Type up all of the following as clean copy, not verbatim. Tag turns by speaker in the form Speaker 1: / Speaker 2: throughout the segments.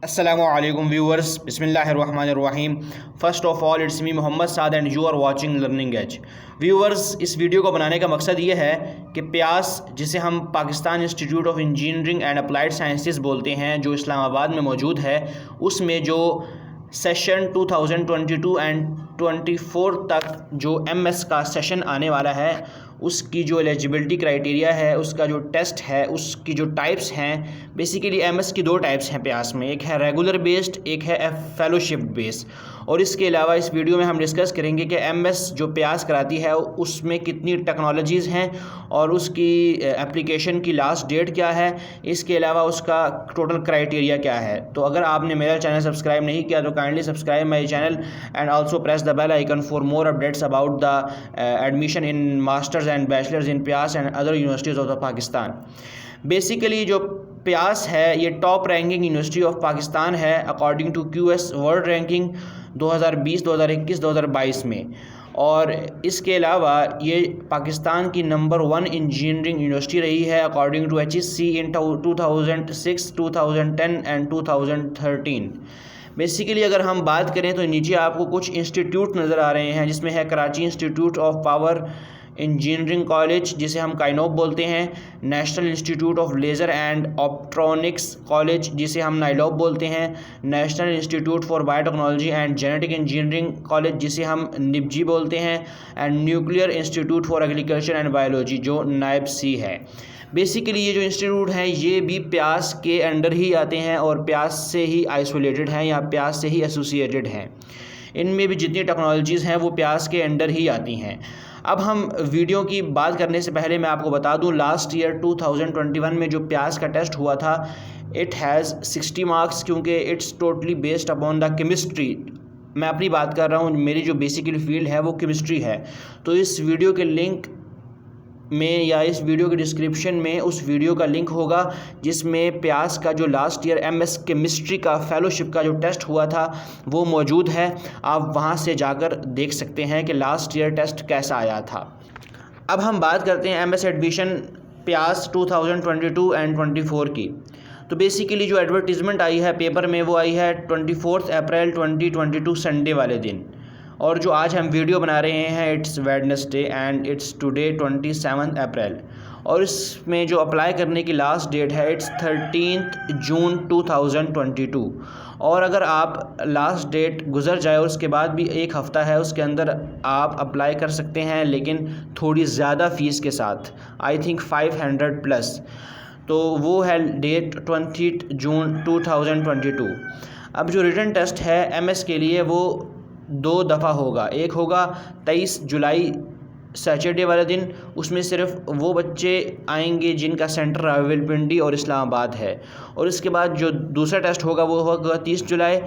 Speaker 1: Assalamualaikum viewers, बिस्मिल्लाहिर्रहमानिर्रहीम। First of all it's me Mohammad Saad and you are watching learning edge. Viewers, इस video को बनाने का मकसद ये है कि प्यास, जिसे हम Pakistan institute of engineering and applied sciences बोलते हैं, जो इस्लामाबाद में मौजूद है, उसमें जो सेशन 2022 एंड 24 तक जो एमएस का सेशन आने वाला है, उसकी जो एलिजिबिलिटी क्राइटेरिया है, उसका जो टेस्ट है, उसकी जो टाइप्स हैं। बेसिकली एमएस की दो टाइप्स हैं प्यास में, एक है रेगुलर बेस्ड, एक है फेलोशिप बेस्ड। और इसके अलावा इस वीडियो में हम डिस्कस करेंगे कि एमएस जो प्यास कराती है उसमें कितनी टेक्नोलॉजीज़ हैं और उसकी एप्लीकेशन की लास्ट डेट क्या है, इसके अलावा उसका टोटल क्राइटेरिया क्या है। तो अगर आपने मेरा चैनल सब्सक्राइब नहीं किया तो kindly subscribe my channel and also press the bell icon for more updates about the admission in masters and bachelors in PIEAS and other universities of the Pakistan. Basically जो प्यास है ये top ranking university of Pakistan है according to QS world ranking 2020, 2021, 2022 में। और इसके अलावा ये पाकिस्तान की नंबर 1 इंजीनियरिंग यूनिवर्सिटी रही है according to HEC in 2006, 2010 and 2013। Basically अगर हम बात करें तो नीचे आपको कुछ इंस्टीट्यूट नज़र आ रहे हैं, जिसमें है Karachi institute of power engineering college, जिसे हम काइनोप बोलते हैं, national institute of laser and optronics college, जिसे हम नाइलॉप बोलते हैं, national institute for biotechnology and genetic engineering college, जिसे हम निपजी बोलते हैं, and nuclear institute for agriculture and biology, जो नाइब-सी है। बेसिकली ये जो इंस्टीट्यूट हैं ये भी प्यास के अंडर ही आते हैं और प्यास से ही आइसोलेटेड हैं या प्यास से ही एसोसिएटेड हैं। इनमें भी जितनी टेक्नोलॉजीज़ हैं वो प्यास के अंडर ही आती हैं। अब हम वीडियो की बात करने से पहले मैं आपको बता दूं, लास्ट ईयर 2021 में जो प्यास का टेस्ट हुआ था, इट हैज़ 60 मार्क्स, क्योंकि it's totally based upon the chemistry. मैं अपनी बात कर रहा हूँ, मेरी जो बेसिकली फील्ड है वो केमिस्ट्री है। तो इस वीडियो के लिंक में या इस वीडियो के डिस्क्रिप्शन में उस वीडियो का लिंक होगा जिसमें प्यास का जो लास्ट ईयर एमएस केमिस्ट्री का फेलोशिप का जो टेस्ट हुआ था वो मौजूद है। आप वहां से जाकर देख सकते हैं कि लास्ट ईयर टेस्ट कैसा आया था। अब हम बात करते हैं एमएस एडमिशन प्यास 2022 एंड 24 की। तो बेसिकली जो एडवर्टीज़मेंट आई है पेपर में वो आई है 24 अप्रैल 2022 संडे वाले दिन। और जो आज हम वीडियो बना रहे हैं it's Wednesday and it's today 27 अप्रैल। और इसमें जो अप्लाई करने की लास्ट डेट है इट्स 13 जून 2022। और अगर आप लास्ट डेट गुजर जाए और उसके बाद भी एक हफ़्ता है उसके अंदर आप अप्लाई कर सकते हैं, लेकिन थोड़ी ज़्यादा फ़ीस के साथ, आई थिंक 500 प्लस। तो वो है डेट 20 जून 2022। अब जो रिटन टेस्ट है एमएस के लिए वो 2 दफ़ा होगा। एक होगा 23 जुलाई सैटरडे वाले दिन, उसमें सिर्फ वो बच्चे आएंगे जिनका सेंटर रावलपिंडी और इस्लामाबाद है। और इसके बाद जो दूसरा टेस्ट होगा वो होगा 30 जुलाई,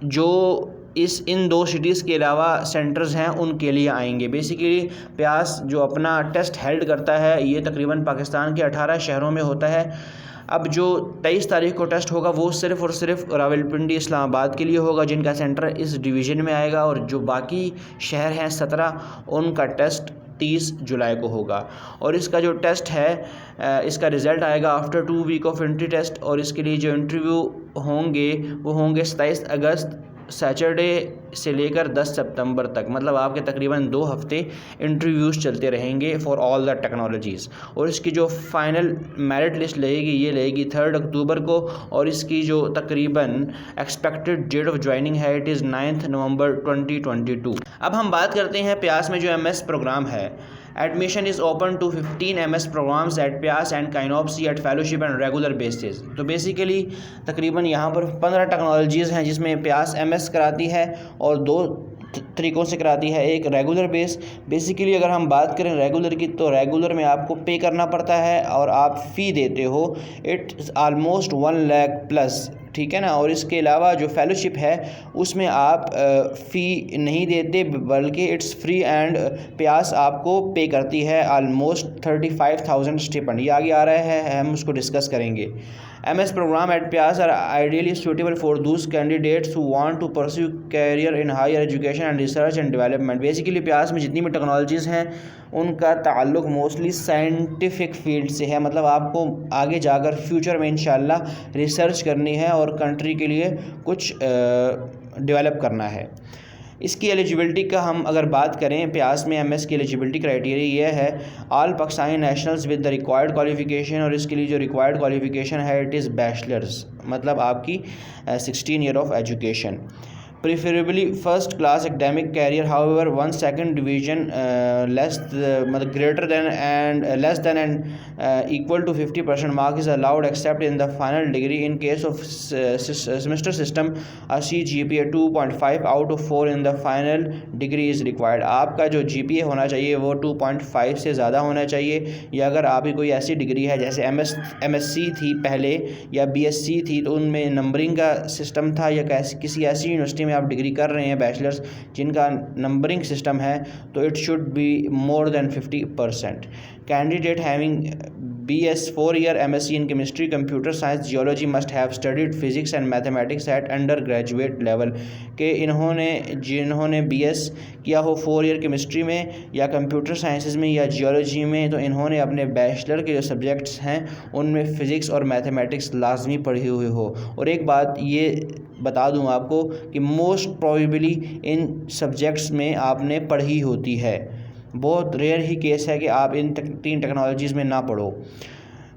Speaker 1: जो इन 2 सिटीज़ के अलावा सेंटर्स हैं उनके लिए आएंगे। बेसिकली प्यास जो अपना टेस्ट हेल्ड करता है ये तकरीबन पाकिस्तान के 18 शहरों में होता है। अब जो 23 तारीख को टेस्ट होगा वो सिर्फ़ और सिर्फ रावलपिंडी इस्लामाबाद के लिए होगा जिनका सेंटर इस डिवीज़न में आएगा, और जो बाकी शहर हैं 17 उनका टेस्ट 30 जुलाई को होगा। और इसका जो टेस्ट है इसका रिज़ल्ट आएगा after 2 week of entry test. और इसके लिए जो इंटरव्यू होंगे वो होंगे 27 अगस्त सैटरडे से लेकर 10 सितंबर तक, मतलब आपके तकरीबन 2 हफ्ते इंटरव्यूज़ चलते रहेंगे फॉर ऑल द टेक्नोलॉजीज़। और इसकी जो फाइनल मेरिट लिस्ट लगेगी ये लगेगी 3 अक्टूबर को, और इसकी जो तकरीबन एक्सपेक्टेड डेट ऑफ ज्वाइनिंग है इट इज़ 9 नवंबर 2022। अब हम बात करते हैं प्यास में जो एमएस प्रोग्राम है। Admission is open to 15 MS programmes at PIEAS and KINPOE C at fellowship and regular basis. तो बेसिकली तकरीबन यहाँ पर 15 टेक्नोलॉजीज़ हैं जिसमें प्यास MS कराती है और 2 तरीक़ों से कराती है। एक रेगुलर बेसिकली अगर हम बात करें रेगुलर की, तो रेगुलर में आपको पे करना पड़ता है और आप फ़ी देते हो, इट्स आलमोस्ट 1 लाख प्लस, ठीक है ना। और इसके अलावा जो फेलोशिप है उसमें आप फ़ी नहीं देते बल्कि इट्स फ्री एंड प्यास आपको पे करती है आलमोस्ट 35,000 स्टिपेंड। ये आगे आ रहा है, हम उसको डिस्कस करेंगे। MS program at PIAS are ideally suitable for those candidates who want to pursue career in higher education and research and development। Basically PIAS में जितनी भी टेक्नोलॉजीज़ हैं उनका ताल्लुक मोस्टली साइंटिफिक फील्ड से है, मतलब आपको आगे जाकर फ्यूचर में इंशाल्लाह रिसर्च करनी है और कंट्री के लिए कुछ डेवलप करना है। इसकी एलिजिबिलिटी का हम अगर बात करें, प्यास में एमएस की एलिजिबिलिटी क्राइटेरिया ये है, all Pakistani nationals with the required qualification, और इसके लिए जो रिक्वायर्ड क्वालिफिकेशन है इट इज़ बैचलर्स, मतलब आपकी 16 year of education, preferably first class academic career, however 1 second division less मतलब greater than and less than and equal to 50% mark is allowed except in the final degree in case of semester system a CGPA 2.5 out of 4 in the final degree is required. आपका जो GPA होना चाहिए वो 2.5 से ज़्यादा होना चाहिए, या अगर आपकी कोई ऐसी डिग्री है जैसे MSc थी पहले या BSc थी तो उनमें नंबरिंग का सिस्टम था, या किसी ऐसी यूनिवर्सिटी आप डिग्री कर रहे हैं बैचलर्स जिनका नंबरिंग सिस्टम है, तो it should be more than 50%। Candidate having BS 4-year MSc in chemistry, computer science, geology must have studied physics and mathematics at undergraduate level। के जिन्होंने BS किया हो 4 ईयर केमिस्ट्री में या कंप्यूटर साइंसेज में या जियोलॉजी में, तो इन्होंने अपने बैचलर के जो सब्जेक्ट्स हैं उनमें फ़िज़िक्स और मैथमेटिक्स लाजमी पढ़ी हुई हो। और एक बात ये बता दूं आपको कि मोस्ट प्रोबेबली इन सब्जेक्ट्स में आपने पढ़ी होती है, बहुत रेयर ही केस है कि आप इन 3 टेक्नोलॉजीज़ में ना पढ़ो,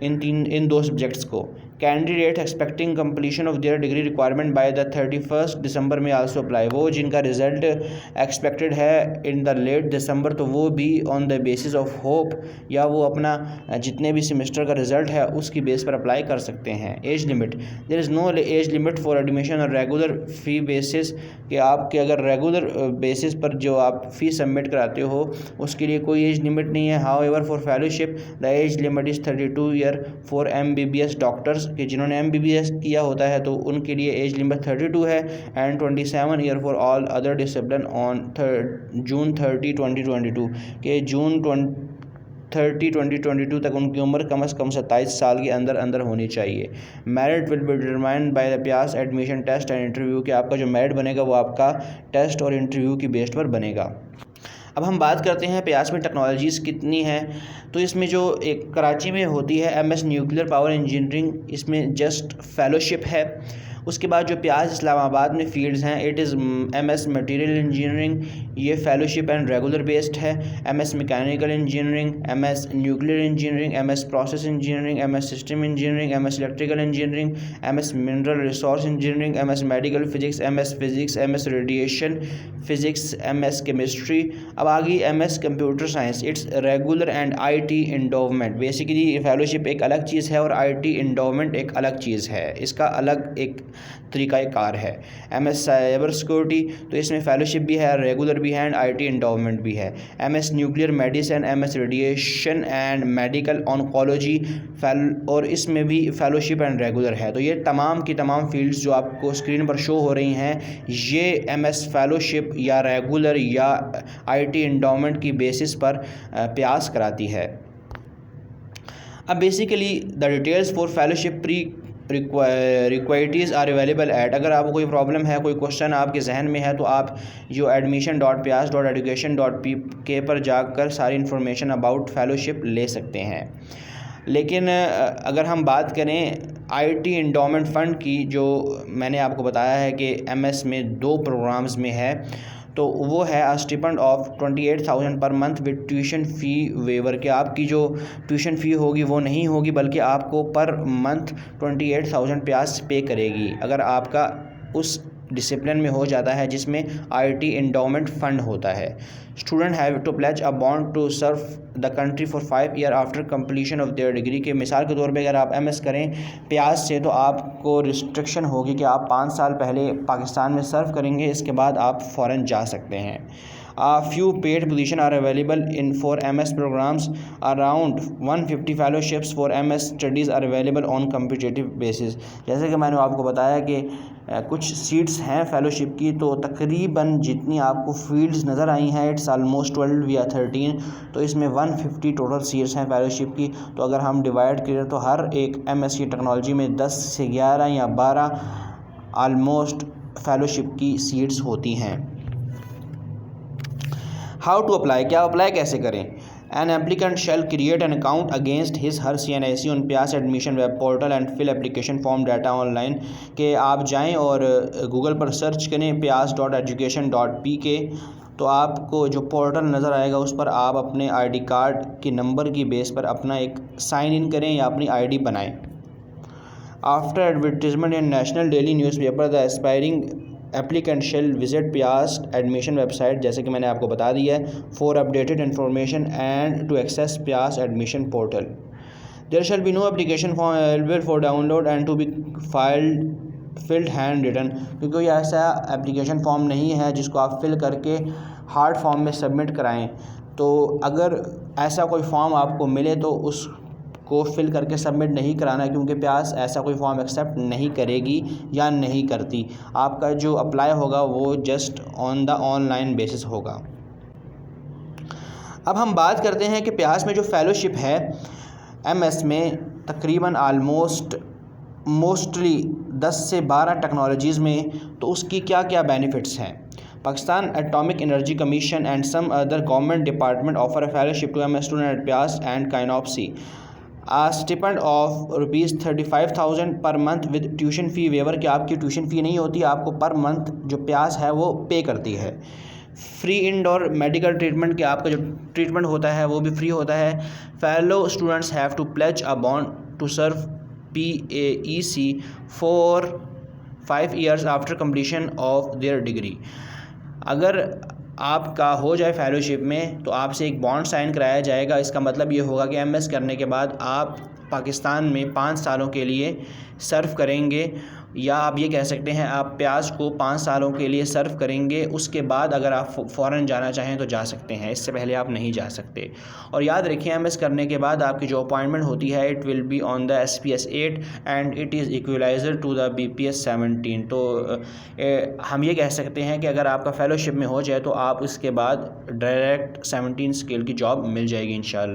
Speaker 1: इन 2 सब्जेक्ट्स को। Candidate expecting completion of their degree requirement by the 31 दिसंबर में आल्सो अप्लाई। वो जिनका रिज़ल्ट एक्सपेक्टेड है इन द लेट दिसंबर, तो वो भी on the basis of hope, या वो अपना जितने भी सेमेस्टर का रिज़ल्ट है उसकी बेस पर अप्लाई कर सकते हैं। Age limit, there is no age limit for admission और रेगुलर फ़ी बेसिस, कि आपके अगर रेगुलर बेसिस पर जो आप फ़ी सबमिट कराते हो उसके लिए कोई एज लिमिट नहीं है। However for fellowship the age limit is 32 year for MBBS doctors, कि जिन्होंने MBBS किया होता है तो उनके लिए एज लिमिट 32 है, and 27 year for all other discipline on June 30, 2022, के जून 30, 2022 तक उनकी उम्र कम से कम 27 साल के अंदर होनी चाहिए। Merit will be determined by the प्यास एडमिशन टेस्ट एंड इंटरव्यू, कि आपका जो मेरिट बनेगा वो आपका टेस्ट और इंटरव्यू की बेस पर बनेगा। अब हम बात करते हैं प्यास में टेक्नोलॉजीज़ कितनी हैं। तो इसमें जो एक कराची में होती है MS न्यूक्लियर पावर इंजीनियरिंग, इसमें जस्ट फेलोशिप है। उसके बाद जो प्यास इस्लामाबाद में फील्ड्स हैं, it is MS material engineering, ये फेलोशिप एंड रेगुलर बेस्ड है। MS mechanical engineering, MS nuclear engineering, MS process engineering, MS system engineering, MS electrical engineering, MS mineral resource engineering, MS medical physics, MS physics, MS radiation physics, MS chemistry. अब आ गई MS computer science, it's regular and IT endowment. Basically fellowship एक अलग चीज़ है और IT endowment एक अलग चीज़ है, इसका अलग एक तरीक़ाकार है। MS साइबर सिक्योरिटी, तो इसमें फेलोशिप भी है, रेगुलर भी है एंड IT इंडोवमेंट भी है। MS nuclear medicine, MS radiation and medical oncology, और इसमें भी फेलोशिप एंड रेगुलर है। तो ये तमाम की तमाम फील्ड्स जो आपको स्क्रीन पर शो हो रही हैं, ये MS फेलोशिप या रेगुलर या IT इंडोवमेंट की बेसिस पर प्यास कराती है। अब basically the details for fellowship prerequisites are available at. अगर आपको कोई प्रॉब्लम है, कोई क्वेश्चन आपके जहन में है, तो आप जो admission.pyas.education.pk पर जाकर सारी इन्फॉर्मेशन अबाउट फेलोशिप ले सकते हैं। लेकिन अगर हम बात करें IT इंडोमेंट फ़ंड की, जो मैंने आपको बताया है कि MS में 2 प्रोग्राम्स में है, तो वो है stipend of 28,000 per month with tuition fee waiver, के आपकी जो ट्यूशन फ़ी होगी वो नहीं होगी, बल्कि आपको पर मंथ 28,000 प्यास पे करेगी अगर आपका उस डिसिप्लिन में हो जाता है जिसमें IT इंडोमेंट फ़ंड होता है। Student have to pledge a bond to serve the country for 5 year after completion of their degree, के मिसाल के तौर पे अगर आप MS करें प्यास से, तो आपको रिस्ट्रिक्शन होगी कि आप 5 साल पहले पाकिस्तान में सर्व करेंगे, इसके बाद आप फ़ौरन जा सकते हैं। Few paid positions are available in for MS programs. Around 150 fellowships for MS studies are available on competitive basis। जैसे कि मैंने आपको बताया कि कुछ सीट्स हैं फेलोशिप की, तो तकरीबन जितनी आपको फील्ड्स नज़र आई हैं, इट्स आलमोस्ट 12 या 13, तो इसमें 150 टोटल सीट्स हैं फेलोशिप की। तो अगर हम डिवाइड करें तो हर एक MS की टेक्नोलॉजी में 10 से 11 या 12 आलमोस्ट फेलोशिप की सीट्स होती हैं। हाउ टू अप्लाई, क्या अप्लाई कैसे करें। An applicant shall create an account against his her CNIC on PIAS admission web portal and fill application form data online। के आप जाएं और गूगल पर सर्च करें pias.education.pk, तो आपको जो पोर्टल नज़र आएगा उस पर आप अपने आईडी कार्ड के नंबर की बेस पर अपना एक साइन इन करें या अपनी आईडी बनाएं। After advertisement in national daily newspaper the aspiring applicant shall visit PIEAS admission website, जैसे कि मैंने आपको बता दिया है, for updated information and to access PIEAS admission portal. There shall be no application form available for download and to be filled handwritten, क्योंकि ये ऐसा एप्लीकेशन फॉर्म नहीं है जिसको आप फिल करके हार्ड फॉर्म में सबमिट कराएं। तो अगर ऐसा कोई फॉर्म आपको मिले तो उस को फिल करके सबमिट नहीं कराना है, क्योंकि पियास ऐसा कोई फॉर्म एक्सेप्ट नहीं करेगी या नहीं करती। आपका जो अप्लाई होगा वो just on the online basis होगा। अब हम बात करते हैं कि पियास में जो फेलोशिप है MS में तकरीबन मोस्टली 10 से 12 टेक्नोलॉजीज़ में, तो उसकी क्या क्या बेनिफिट्स हैं। Pakistan atomic energy commission and some other government department offer a fellowship to MS student at PIEAS and KINPOE C. A stipend of ₹35,000 per month with tuition fee waiver, कि आपकी ट्यूशन फ़ी नहीं होती, आपको पर मंथ जो पियास है वो पे करती है। फ्री इंडोर मेडिकल ट्रीटमेंट, कि आपका जो ट्रीटमेंट होता है वो भी फ्री होता है। Fellow students have to pledge a bond to serve PAEC for 5 years after completion of their degree. अगर आपका हो जाए फेलोशिप में तो आपसे एक बॉन्ड साइन कराया जाएगा। इसका मतलब ये होगा कि MS करने के बाद आप पाकिस्तान में 5 सालों के लिए सर्व करेंगे, या आप ये कह सकते हैं आप पियास को 5 सालों के लिए सर्व करेंगे। उसके बाद अगर आप फ़ौरन जाना चाहें तो जा सकते हैं, इससे पहले आप नहीं जा सकते। और याद रखिए MS करने के बाद आपकी जो अपॉइंटमेंट होती है it will be on the SPS 8 and it is equaliser to the BPS 17। तो हम ये कह सकते हैं कि अगर आपका फेलोशिप में हो जाए तो आप इसके बाद डायरेक्ट 17 स्केल की जॉब मिल जाएगी इंशाअल्लाह।